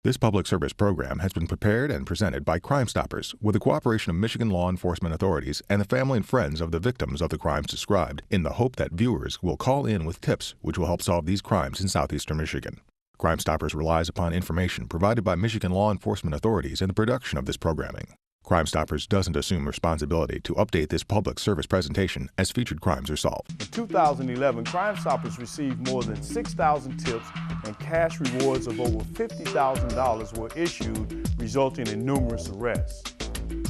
This public service program has been prepared and presented by Crime Stoppers with the cooperation of Michigan law enforcement authorities and the family and friends of the victims of the crimes described, in the hope that viewers will call in with tips which will help solve these crimes in southeastern Michigan. Crime Stoppers relies upon information provided by Michigan law enforcement authorities in the production of this programming. Crime Stoppers doesn't assume responsibility to update this public service presentation as featured crimes are solved. In 2011, Crime Stoppers received more than 6,000 tips and cash rewards of over $50,000 were issued, resulting in numerous arrests.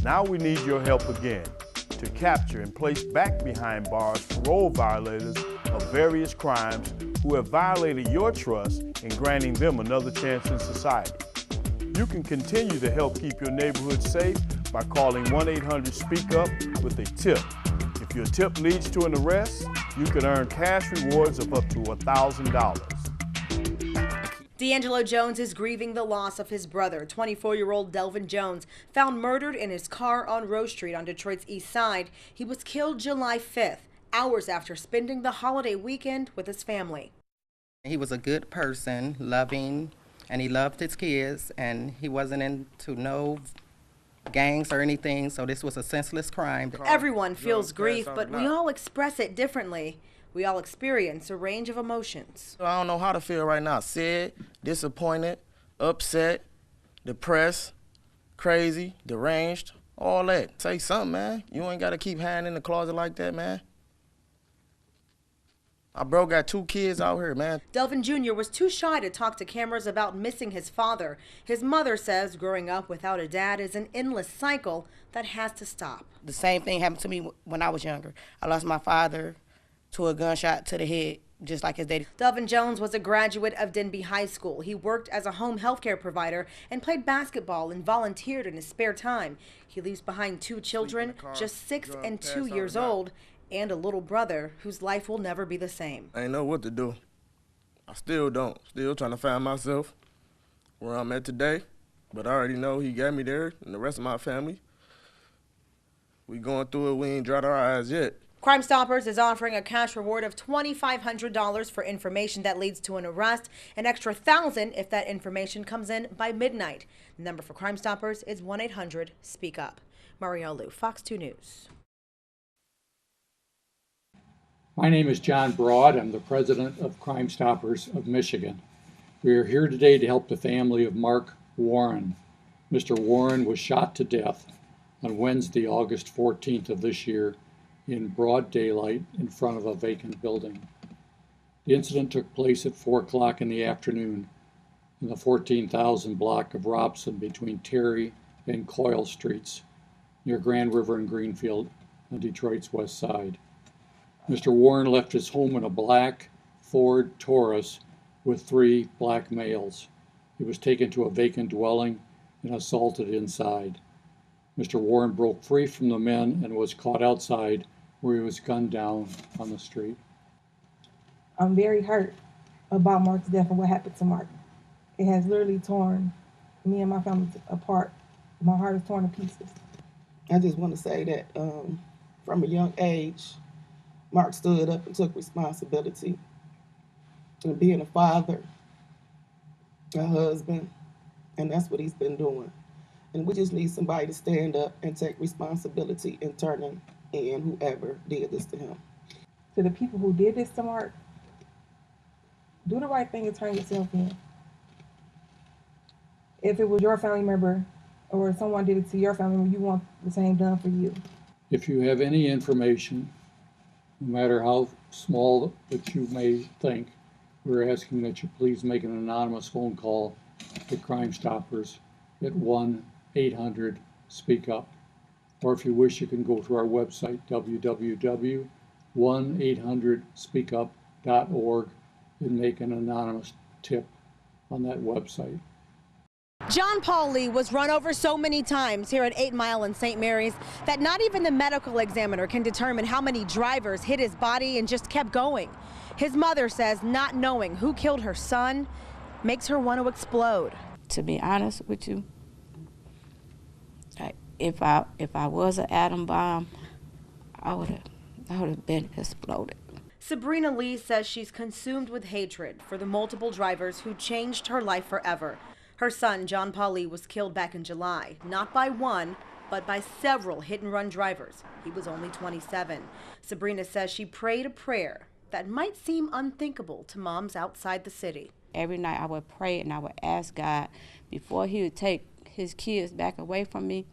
Now we need your help again to capture and place back behind bars parole violators of various crimes who have violated your trust in granting them another chance in society. You can continue to help keep your neighborhood safe by calling 1-800-SPEAK-UP with a tip. If your tip leads to an arrest, you can earn cash rewards of up to $1,000. D'Angelo Jones is grieving the loss of his brother, 24-year-old Elvin Jones, found murdered in his car on Rose Street on Detroit's east side. He was killed July 5th, hours after spending the holiday weekend with his family. He was a good person, loving, and he loved his kids, and he wasn't into no gangs or anything, so this was a senseless crime. Everyone feels grief, but we all express it differently. We all experience a range of emotions. I don't know how to feel right now. Sad, disappointed, upset, depressed, crazy, deranged, all that. Say something, man. You ain't got to keep hiding in the closet like that, man. My bro got 2 kids out here, man. Elvin Jr. was too shy to talk to cameras about missing his father. His mother says growing up without a dad is an endless cycle that has to stop. The same thing happened to me when I was younger. I lost my father to a gunshot to the head, just like his daddy. Elvin Jones was a graduate of Denby High School. He worked as a home health care provider and played basketball and volunteered in his spare time. He leaves behind 2 children, just 6 and 2 years old, and a little brother whose life will never be the same. I ain't know what to do. I still don't. Still trying to find myself where I'm at today. But I already know he got me there and the rest of my family. We going through it, we ain't dried our eyes yet. Crime Stoppers is offering a cash reward of $2,500 for information that leads to an arrest, an extra $1,000 if that information comes in by midnight. The number for Crime Stoppers is 1-800-SPEAK-UP. Marielle Liu, Fox 2 News. My name is John Broad. I'm the president of Crime Stoppers of Michigan. We are here today to help the family of Mark Warren. Mr. Warren was shot to death on Wednesday, August 14th of this year in broad daylight in front of a vacant building. The incident took place at 4 o'clock in the afternoon in the 14,000 block of Robson between Terry and Coyle Streets near Grand River and Greenfield on Detroit's west side. Mr. Warren left his home in a black Ford Taurus with 3 black males. He was taken to a vacant dwelling and assaulted inside. Mr. Warren broke free from the men and was caught outside where he was gunned down on the street. I'm very hurt about Mark's death and what happened to Mark. It has literally torn me and my family apart. My heart is torn to pieces. I just want to say that from a young age, Mark stood up and took responsibility and being a father, a husband, and that's what he's been doing. And we just need somebody to stand up and take responsibility in turning in whoever did this to him. To the people who did this to Mark, do the right thing and turn yourself in. If it was your family member or someone did it to your family member, you want the same done for you. If you have any information, no matter how small that you may think, we're asking that you please make an anonymous phone call to Crime Stoppers at 1-800-SPEAK-UP. Or if you wish, you can go to our website, www.1800speakup.org, and make an anonymous tip on that website. John Paul Lee was run over so many times here at 8 Mile and St. Mary's that not even the medical examiner can determine how many drivers hit his body and just kept going. His mother says not knowing who killed her son makes her want to explode. To be honest with you, if I was an atom bomb, I would have been exploded. Sabrina Lee says she's consumed with hatred for the multiple drivers who changed her life forever. Her son, John Paul Lee, was killed back in July, not by one, but by several hit-and-run drivers. He was only 27. Sabrina says she prayed a prayer that might seem unthinkable to moms outside the city. Every night I would pray and I would ask God, before he would take his kids back away from me,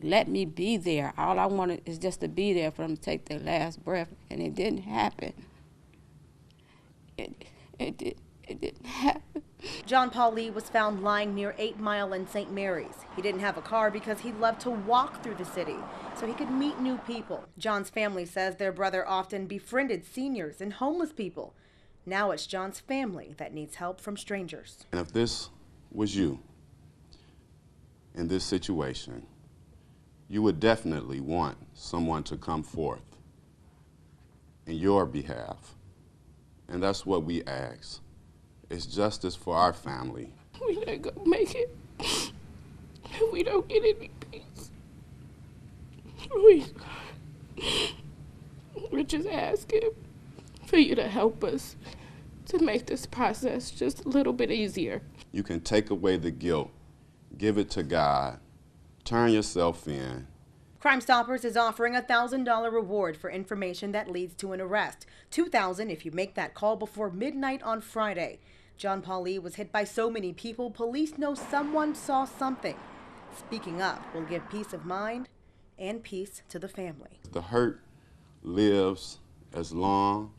let me be there. All I wanted is just to be there for them to take their last breath, and it didn't happen. It didn't happen. John Paul Lee was found lying near 8 Mile and St. Mary's. He didn't have a car because he loved to walk through the city so he could meet new people. John's family says their brother often befriended seniors and homeless people. Now it's John's family that needs help from strangers. And if this was you in this situation, you would definitely want someone to come forth in your behalf. And that's what we ask. It's justice for our family. We ain't gonna make it if we don't get any peace. We're just asking for you to help us to make this process just a little bit easier. You can take away the guilt, give it to God, turn yourself in. Crime Stoppers is offering a $1,000 reward for information that leads to an arrest. $2,000 if you make that call before midnight on Friday. John Paul Lee was hit by so many people, police know someone saw something. Speaking up will give peace of mind and peace to the family. The hurt lives as long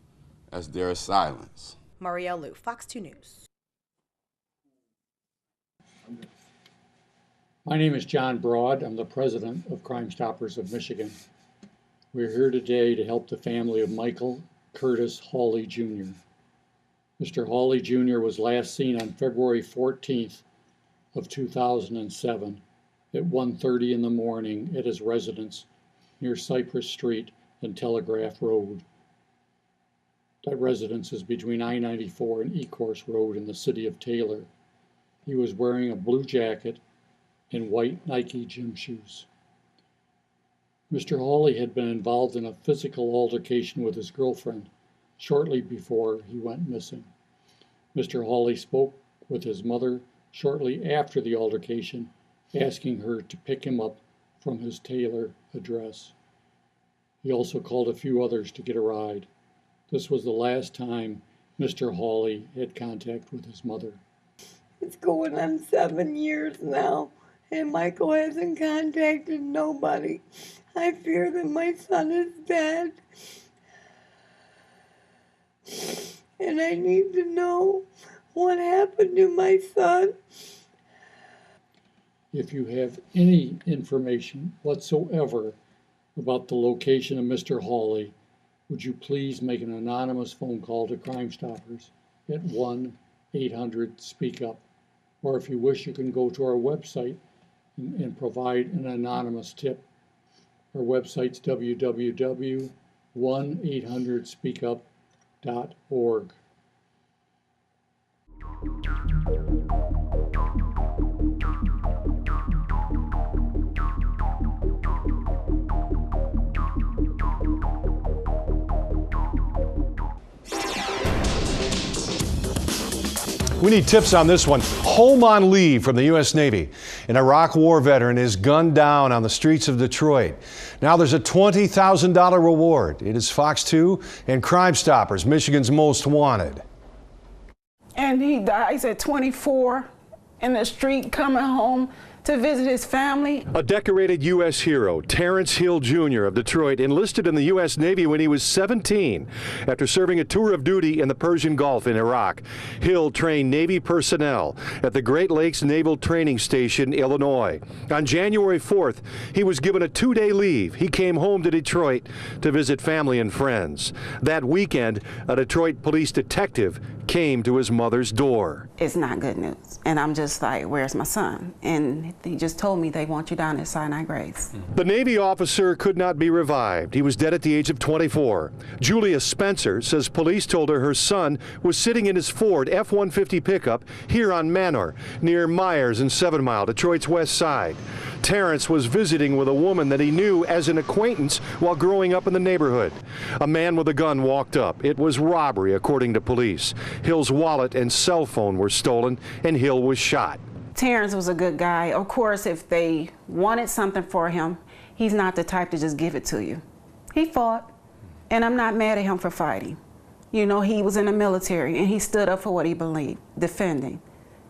as there is silence. Marielle Liu, Fox 2 News. My name is John Broad. I'm the president of Crime Stoppers of Michigan. We're here today to help the family of Michael Curtis Hawley Jr. Mr. Hawley Jr. was last seen on February 14th of 2007 at 1:30 in the morning at his residence near Cypress Street and Telegraph Road. That residence is between I-94 and Ecorse Road in the city of Taylor. He was wearing a blue jacket and white Nike gym shoes. Mr. Hawley had been involved in a physical altercation with his girlfriend shortly before he went missing. Mr. Hawley spoke with his mother shortly after the altercation, asking her to pick him up from his Taylor address. He also called a few others to get a ride. This was the last time Mr. Hawley had contact with his mother. It's going on 7 years now, and Michael hasn't contacted nobody. I fear that my son is dead. And I need to know what happened to my son. If you have any information whatsoever about the location of Mr. Hawley, would you please make an anonymous phone call to Crime Stoppers at 1-800-SPEAK-UP. Or if you wish, you can go to our website and provide an anonymous tip. Our website's www.1800speakup.org. We need tips on this one. Home on leave from the U.S. Navy. An Iraq War veteran is gunned down on the streets of Detroit. Now there's a $20,000 reward. It is Fox 2 and Crime Stoppers, Michigan's most wanted. And he dies at 24 in the street coming home to visit his family. A decorated U.S. hero, Terrence Hill Jr. of Detroit, enlisted in the U.S. Navy when he was 17. After serving a tour of duty in the Persian Gulf in Iraq, Hill trained Navy personnel at the Great Lakes Naval Training Station, Illinois. On January 4th, he was given a 2-day leave. He came home to Detroit to visit family and friends. That weekend, a Detroit police detective came to his mother's door. It's not good news. And I'm just like, where's my son? And he just told me they want you down at Sinai Grace. The Navy officer could not be revived. He was dead at the age of 24. Julia Spencer says police told her son was sitting in his Ford F-150 pickup here on Manor, near Myers and 7 Mile, Detroit's west side. Terrence was visiting with a woman that he knew as an acquaintance while growing up in the neighborhood. A man with a gun walked up. It was robbery, according to police. Hill's wallet and cell phone were stolen, and Hill was shot. Terrence was a good guy. Of course, if they wanted something for him, he's not the type to just give it to you. He fought, and I'm not mad at him for fighting. You know, he was in the military, and he stood up for what he believed, defending.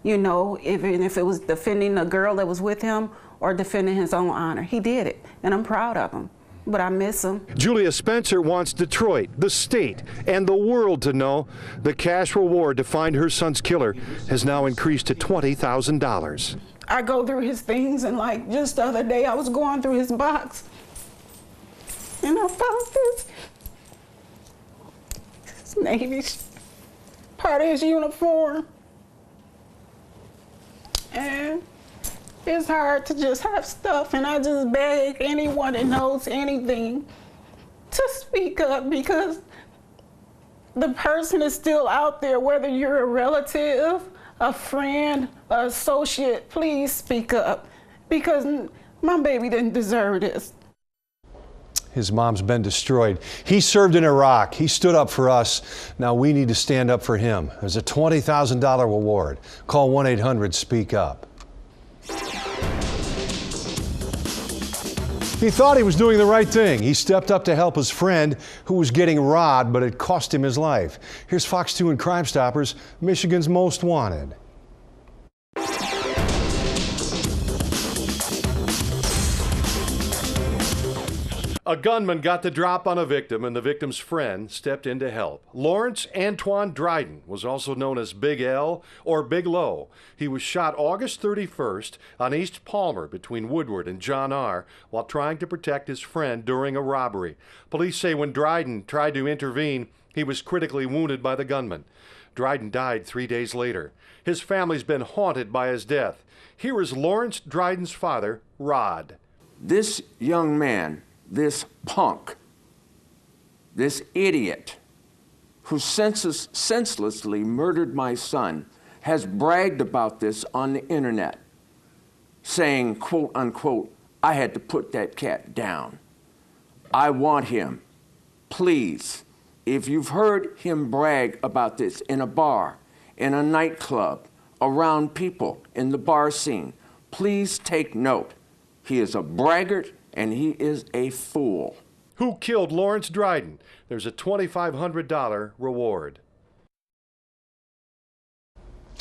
You know, even if it was defending the girl that was with him or defending his own honor, he did it, and I'm proud of him. But I miss him. Julia Spencer wants Detroit, the state, and the world to know the cash reward to find her son's killer has now increased to $20,000. I go through his things, and like just the other day, I was going through his box, and I found this Navy part of his uniform. And it's hard to just have stuff, and I just beg anyone that knows anything to speak up, because the person is still out there, whether you're a relative, a friend, an associate, please speak up, because my baby didn't deserve this. His mom's been destroyed. He served in Iraq. He stood up for us. Now we need to stand up for him. There's a $20,000 reward. Call 1-800-SPEAK-UP. He thought he was doing the right thing. He stepped up to help his friend who was getting robbed, but it cost him his life. Here's Fox 2 and Crime Stoppers, Michigan's Most Wanted. A gunman got the drop on a victim, and the victim's friend stepped in to help. Lawrence Antoine Dryden was also known as Big L or Big Low. He was shot August 31st on East Palmer between Woodward and John R. while trying to protect his friend during a robbery. Police say when Dryden tried to intervene, he was critically wounded by the gunman. Dryden died 3 days later. His family's been haunted by his death. Here is Lawrence Dryden's father, Rod. This young man, this punk, this idiot who senselessly murdered my son, has bragged about this on the internet, saying, quote unquote, I had to put that cat down. I want him. Please, if you've heard him brag about this in a bar, in a nightclub, around people in the bar scene, please take note. He is a braggart, and he is a fool. Who killed Lawrence Dryden? There's a $2,500 reward.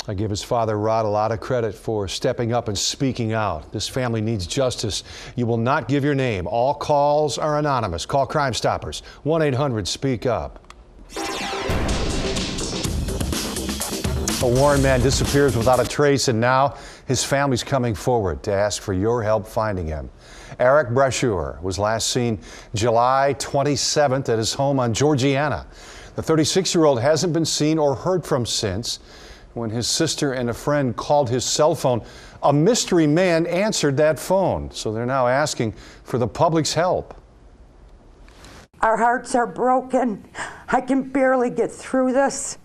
I give his father, Rod, a lot of credit for stepping up and speaking out. This family needs justice. You will not give your name. All calls are anonymous. Call Crime Stoppers. 1-800-SPEAK-UP. A Warren man disappears without a trace, and now his family's coming forward to ask for your help finding him. Eric Brashear was last seen July 27th at his home on Georgiana. The 36-year-old hasn't been seen or heard from since. When his sister and a friend called his cell phone, a mystery man answered that phone. So they're now asking for the public's help. Our hearts are broken. I can barely get through this.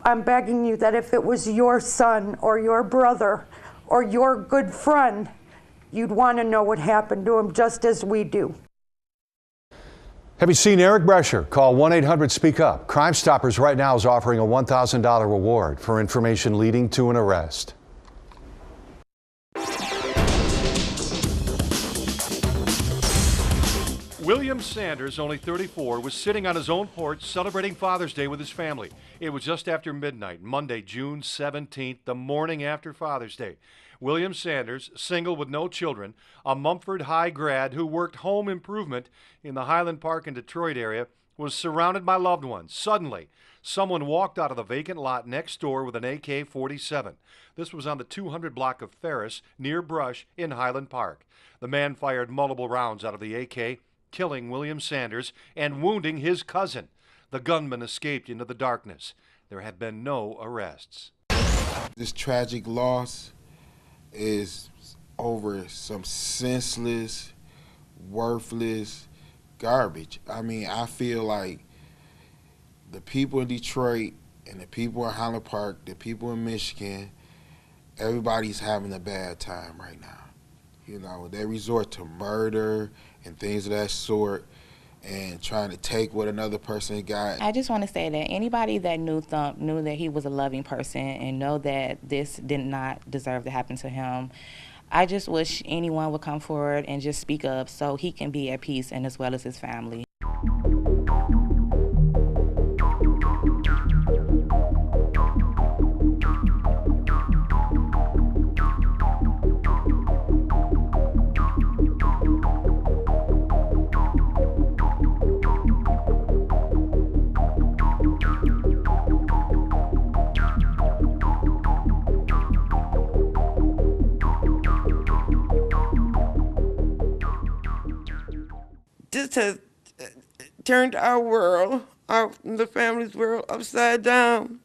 I'm begging you that if it was your son or your brother or your good friend, you'd want to know what happened to him just as we do. Have you seen Eric Brashear? Call 1-800-SPEAK-UP. Crime Stoppers right now is offering a $1,000 reward for information leading to an arrest. William Sanders, only 34, was sitting on his own porch celebrating Father's Day with his family. It was just after midnight, Monday, June 17th, the morning after Father's Day. William Sanders, single with no children, a Mumford High grad who worked home improvement in the Highland Park and Detroit area, was surrounded by loved ones. Suddenly, someone walked out of the vacant lot next door with an AK-47. This was on the 200 block of Ferris, near Brush in Highland Park. The man fired multiple rounds out of the AK, killing William Sanders and wounding his cousin. The gunman escaped into the darkness. There have been no arrests. This tragic loss is over some senseless, worthless garbage. I mean, I feel like the people in Detroit and the people in Highland Park, the people in Michigan, everybody's having a bad time right now. You know, they resort to murder and things of that sort, and trying to take what another person got. I just want to say that anybody that knew Thump knew that he was a loving person and know that this did not deserve to happen to him. I just wish anyone would come forward and just speak up so he can be at peace, and as well as his family. This has turned our world, the family's world, upside down.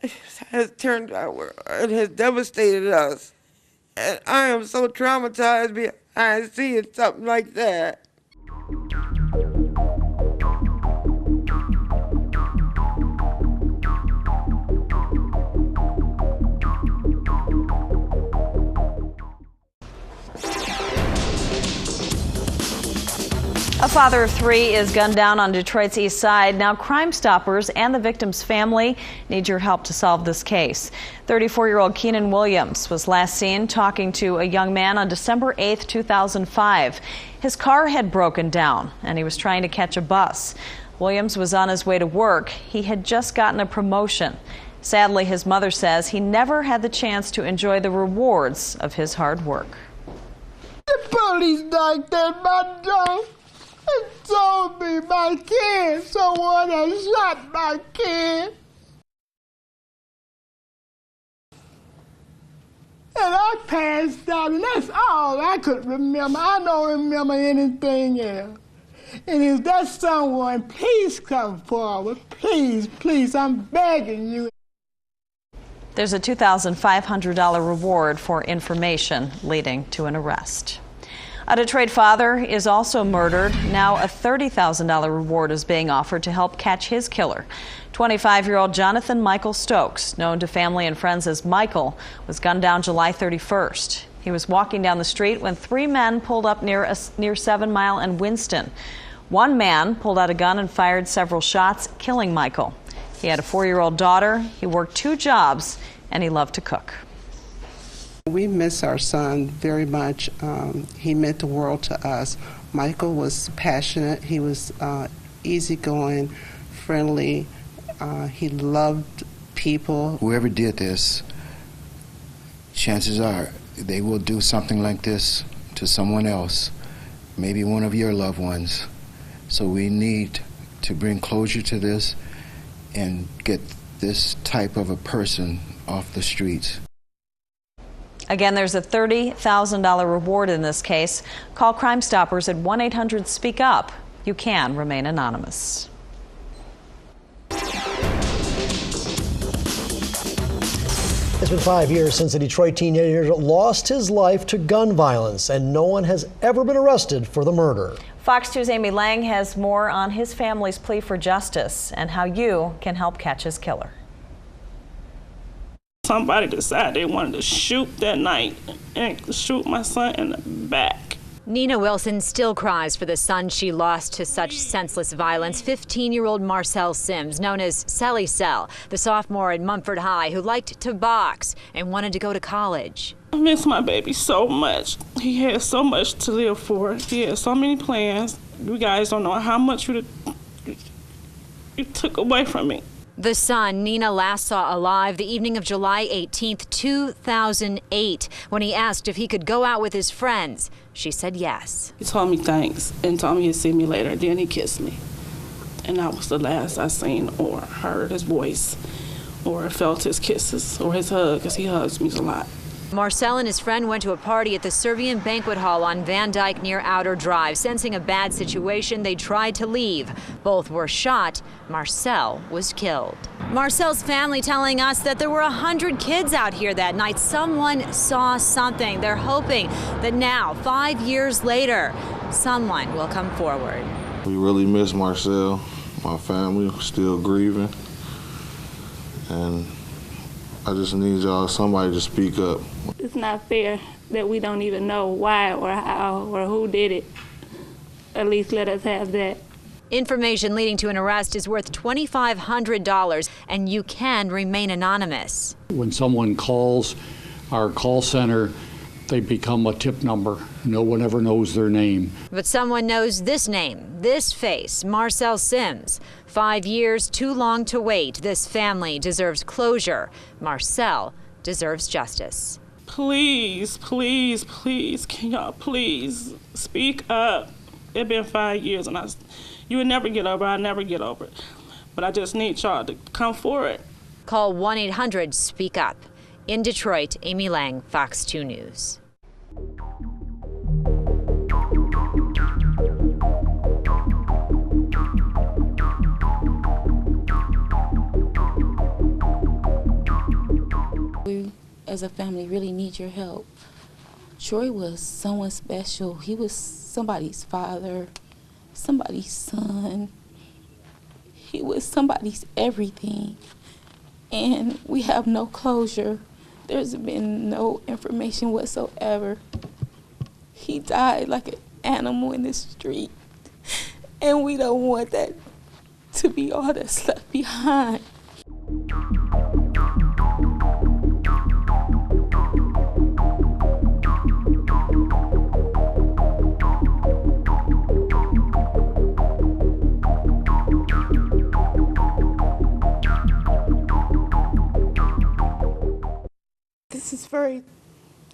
It has turned our world. It has devastated us. And I am so traumatized behind seeing something like that. A father of three is gunned down on Detroit's east side. Now Crime Stoppers and the victim's family need your help to solve this case. 34-year-old Keenan Williams was last seen talking to a young man on December 8th, 2005. His car had broken down and he was trying to catch a bus. Williams was on his way to work. He had just gotten a promotion. Sadly, his mother says he never had the chance to enjoy the rewards of his hard work. The police knocked at my door. It told me my kid, someone had shot my kid. And I passed out, and that's all I could remember. I don't remember anything else. And if that's someone, please come forward. Please, please, I'm begging you. There's a $2,500 reward for information leading to an arrest. A Detroit father is also murdered. Now a $30,000 reward is being offered to help catch his killer. 25-year-old Jonathan Michael Stokes, known to family and friends as Michael, was gunned down July 31st. He was walking down the street when three men pulled up near 7 Mile and Winston. One man pulled out a gun and fired several shots, killing Michael. He had a 4-year-old daughter. He worked 2 jobs, and he loved to cook. We miss our son very much. He meant the world to us. Michael was passionate. He was easygoing, friendly. He loved people. Whoever did this, chances are they will do something like this to someone else, maybe one of your loved ones. So we need to bring closure to this and get this type of a person off the streets. Again, there's a $30,000 reward in this case. Call Crime Stoppers at 1-800-SPEAK-UP. You can remain anonymous. It's been 5 years since a Detroit teenager lost his life to gun violence, and no one has ever been arrested for the murder. Fox 2's Amy Lang has more on his family's plea for justice and how you can help catch his killer. Somebody decided they wanted to shoot that night and shoot my son in the back. Nina Wilson still cries for the son she lost to such senseless violence. 15-year-old Marcel Sims, known as Sally Sell, the sophomore at Mumford High who liked to box and wanted to go to college. I miss my baby so much. He had so much to live for. He had so many plans. You guys don't know how much you took away from me. The son Nina last saw alive the evening of July 18th, 2008, when he asked if he could go out with his friends. She said yes. He told me thanks and told me he'd see me later. Then he kissed me. And that was the last I seen or heard his voice or felt his kisses or his hug, because he hugs me a lot. Marcel and his friend went to a party at the Servian Banquet Hall on Van Dyke near Outer Drive. Sensing a bad situation, they tried to leave. Both were shot. Marcel was killed. Marcel's family telling us that there were 100 kids out here that night. Someone saw something. They're hoping that now, 5 years later, someone will come forward. We really miss Marcel. My family still grieving. And I just need somebody to speak up. It's not fair that we don't even know why or how or who did it. At least let us have that. Information leading to an arrest is worth $2,500, and you can remain anonymous. When someone calls our call center, they become a tip number. No one ever knows their name. But someone knows this name, this face, Marcel Sims. 5 years, too long to wait. This family deserves closure. Marcel deserves justice. Please, please, please, can y'all please speak up? It's been 5 years, and you would never get over it. I'll never get over it. But I just need y'all to come forward. Call 1-800-SPEAK-UP. In Detroit, Amy Lang, Fox 2 News. We, as a family, really need your help. Troy was someone special. He was somebody's father, somebody's son. He was somebody's everything. And we have no closure. There's been no information whatsoever. He died like an animal in the street. And we don't want that to be all that's left behind. This is very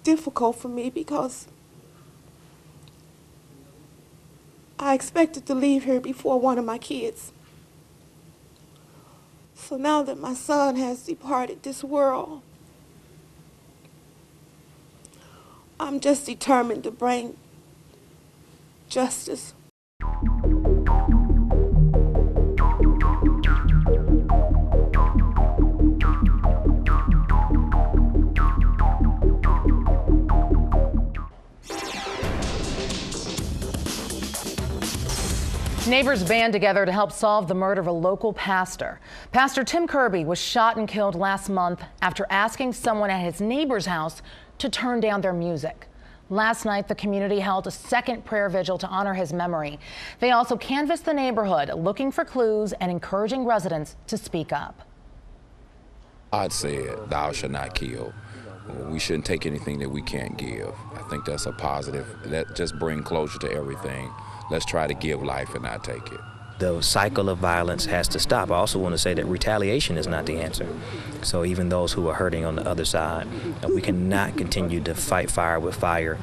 difficult for me because I expected to leave here before one of my kids. So now that my son has departed this world, I'm just determined to bring justice. Neighbors band together to help solve the murder of a local pastor. Pastor Tim Kirby was shot and killed last month after asking someone at his neighbor's house to turn down their music. Last night, the community held a second prayer vigil to honor his memory. They also canvassed the neighborhood, looking for clues and encouraging residents to speak up. God said, "Thou shalt not kill." We shouldn't take anything that we can't give. I think that's a positive. That just brings closure to everything. Let's try to give life and not take it. The cycle of violence has to stop. I also want to say that retaliation is not the answer. So even those who are hurting on the other side, we cannot continue to fight fire with fire.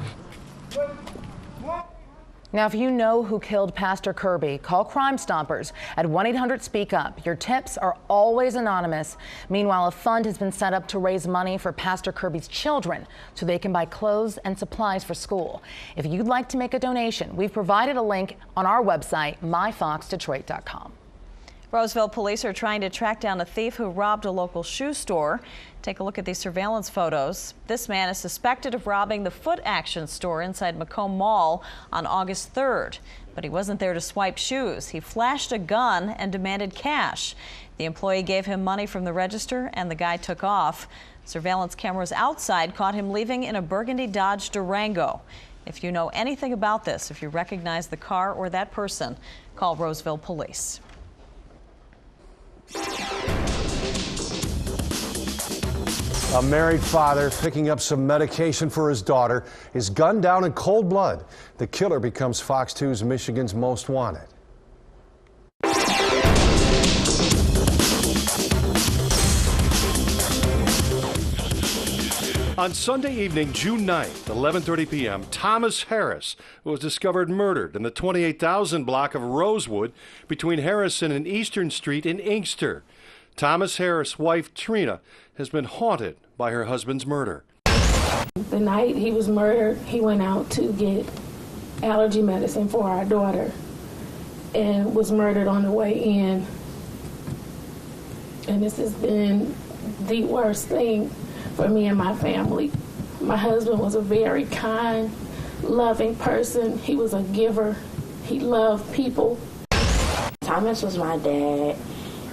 Now, if you know who killed Pastor Kirby, call Crime Stoppers at 1-800-SPEAK-UP. Your tips are always anonymous. Meanwhile, a fund has been set up to raise money for Pastor Kirby's children so they can buy clothes and supplies for school. If you'd like to make a donation, we've provided a link on our website, myfoxdetroit.com. Roseville police are trying to track down a thief who robbed a local shoe store. Take a look at these surveillance photos. This man is suspected of robbing the Foot Action store inside Macomb Mall on August 3rd. But he wasn't there to swipe shoes. He flashed a gun and demanded cash. The employee gave him money from the register and the guy took off. Surveillance cameras outside caught him leaving in a burgundy Dodge Durango. If you know anything about this, if you recognize the car or that person, call Roseville Police. A married father picking up some medication for his daughter is gunned down in cold blood. The killer becomes Fox 2's Michigan's Most Wanted. On Sunday evening, June 9th, 11:30 p.m., Thomas Harris was discovered murdered in the 28,000 block of Rosewood between Harrison and Eastern Street in Inkster. Thomas Harris' wife, Trina, has been haunted by her husband's murder. The night he was murdered, he went out to get allergy medicine for our daughter and was murdered on the way in. And this has been the worst thing for me and my family. My husband was a very kind, loving person. He was a giver. He loved people. Thomas was my dad.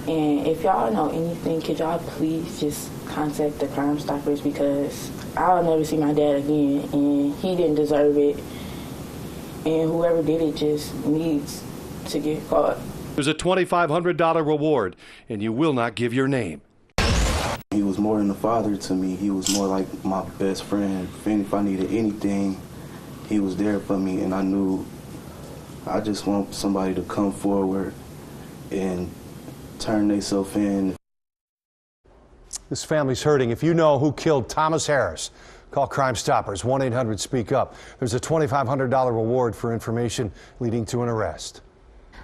And if y'all know anything, could y'all please just contact the Crime Stoppers, because I'll never see my dad again, and he didn't deserve it. And whoever did it just needs to get caught. There's a $2,500 reward, and you will not give your name. He was more than a father to me. He was more like my best friend. If I needed anything, he was there for me, and I knew I just want somebody to come forward and turn themselves in. This family's hurting. If you know who killed Thomas Harris, call Crime Stoppers, 1-800-SPEAK-UP. There's a $2,500 reward for information leading to an arrest.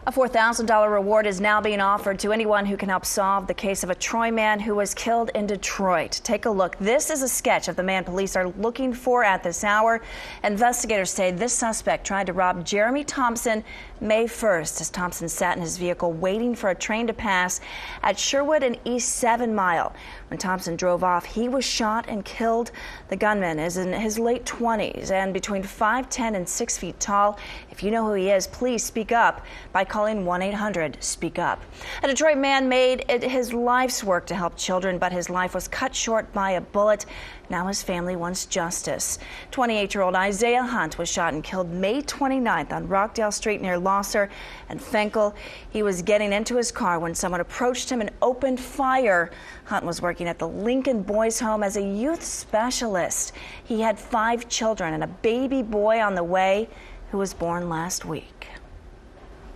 A $4,000 reward is now being offered to anyone who can help solve the case of a Troy man who was killed in Detroit. Take a look. This is a sketch of the man police are looking for at this hour. Investigators say this suspect tried to rob Jeremy Thompson May 1st as Thompson sat in his vehicle waiting for a train to pass at Sherwood and East 7 Mile. When Thompson drove off, he was shot and killed. The gunman is in his late 20s and between 5'10" and 6 feet tall. If you know who he is, please speak up by calling 1-800-SPEAK-UP. A Detroit man made it his life's work to help children, but his life was cut short by a bullet. Now his family wants justice. 28-year-old Isaiah Hunt was shot and killed May 29th on Rockdale Street near Losser and Fenkel. He was getting into his car when someone approached him and opened fire. Hunt was working at the Lincoln Boys Home as a youth specialist. He had 5 children and a baby boy on the way who was born last week.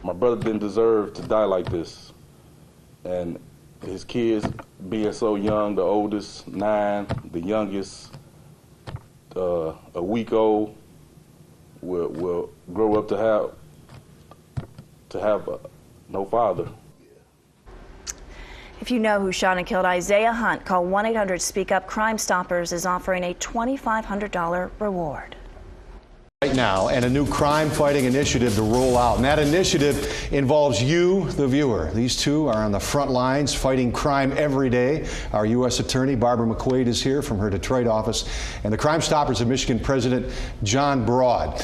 My brother didn't deserve to die like this. And his kids being so young, the oldest 9, the youngest a week old, will grow up to have no father. If you know who shot and killed Isaiah Hunt, call 1-800-SPEAK-UP. Crime Stoppers is offering a $2,500 reward. Right now, and a new crime-fighting initiative to roll out. And that initiative involves you, the viewer. These two are on the front lines fighting crime every day. Our U.S. Attorney, Barbara McQuaid, is here from her Detroit office, and the Crime Stoppers of Michigan President, John Broad.